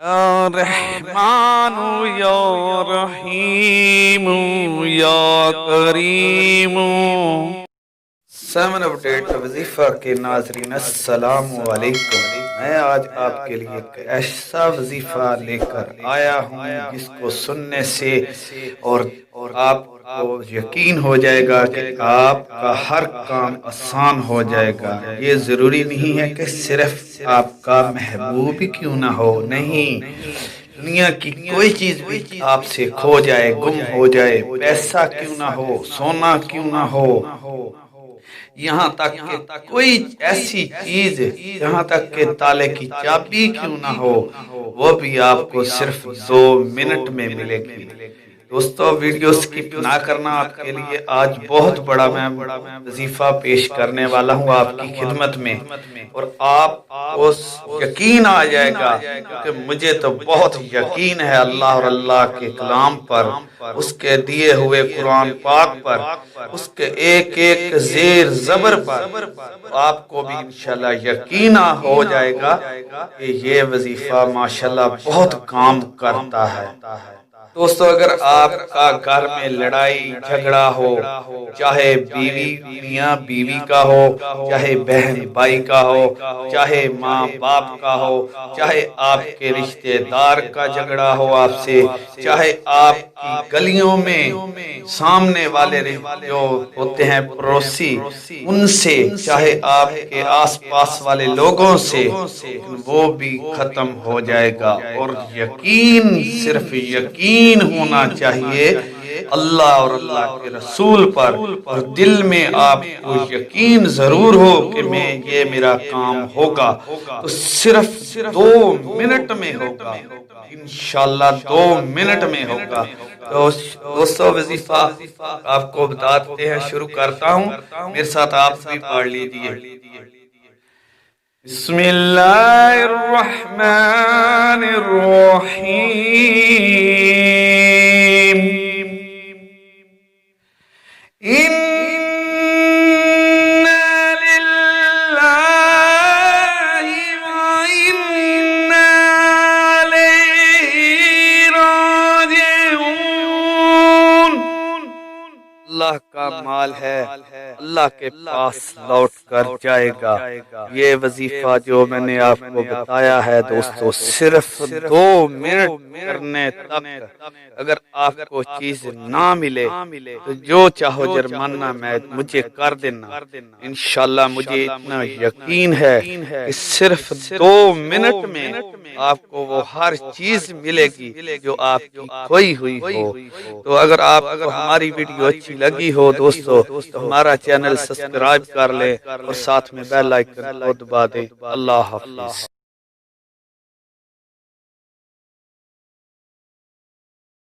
یا رحمان یا رحیم یا کریم۔ 7 اپڈیٹ وظیفہ کے ناظرین السلام علیکم۔ میں آج آپ کے لیے ایک ایسا وظیفہ لے کر آیا ہوں جس کو سننے سے اور آپ کو یقین ہو جائے گا کہ آپ کا ہر کام آسان ہو جائے گا۔ یہ ضروری نہیں ہے کہ صرف آپ کا محبوب ہی کیوں نہ ہو، نہیں، دنیا کی کوئی چیز بھی آپ سے کھو جائے، گم ہو جائے، پیسہ کیوں نہ ہو، سونا کیوں نہ ہو، یہاں تک کہ کوئی ایسی چیز یہاں تک کہ تالے کی چابی کیوں نہ ہو، وہ بھی آپ کو صرف 2 منٹ میں ملے گی۔ دوستو، ویڈیو سکپ نہ کرنا۔ آپ کے لیے آج بہت بڑا میں وظیفہ پیش کرنے والا ہوں آپ کی خدمت میں، اور آپ کو یقین آ جائے گا کہ مجھے تو بہت یقین ہے اللہ اور اللہ کے کلام پر، اس کے دیے ہوئے قرآن پاک پر، اس کے ایک ایک زیر زبر پر آپ کو بھی انشاءاللہ یقین ہو جائے گا کہ یہ وظیفہ ماشاءاللہ بہت کام کرتا ہے۔ دوستو، اگر آپ کا گھر میں لڑائی جھگڑا ہو، چاہے بیوی میاں بیوی کا ہو، چاہے بہن بھائی کا ہو، چاہے ماں باپ کا ہو، چاہے آپ کے رشتہ دار کا جھگڑا ہو آپ سے، چاہے آپ کی گلیوں میں سامنے والے جو ہوتے ہیں پڑوسی ان سے، چاہے آپ کے آس پاس والے لوگوں سے، وہ بھی ختم ہو جائے گا۔ اور یقین، صرف یقین ہونا چاہیے اللہ اور اللہ کے رسول پر، اور دل میں آپ کو یقین ضرور ہو کہ یہ میرا کام ہوگا، تو صرف 2 منٹ میں ہوگا انشاءاللہ، 2 منٹ میں ہوگا۔ تو دوستو، وظیفہ آپ کو بتاتے ہیں، شروع کرتا ہوں، میرے ساتھ آپ بھی پڑھ لیجیے۔ بسم اللہ الرحمن الرحیم۔ اِنَّا لِلَّهِ وَإِنَّا إِلَيْهِ راجعون۔ اللہ کا مال ہے، اللہ کے پاس لوٹ کر جائے گا۔ یہ وظیفہ جو میں نے آپ کو بتایا ہے دوستو، صرف 2 منٹ کرنے تک اگر آپ کو چیز نہ ملے تو جو چاہو جرمانہ مجھے کر دینا، انشاءاللہ مجھے اتنا یقین ہے کہ صرف 2 منٹ میں آپ کو وہ ہر چیز ملے گی جو آپ کی کھوئی ہوئی ہو۔ تو اگر آپ کو ہماری ویڈیو اچھی لگی ہو دوستو تو ہمارا چینل سبسکرائب کر لیں اور ساتھ میں بیل آئیکن کو دبا دیں۔ اللہ حافظ۔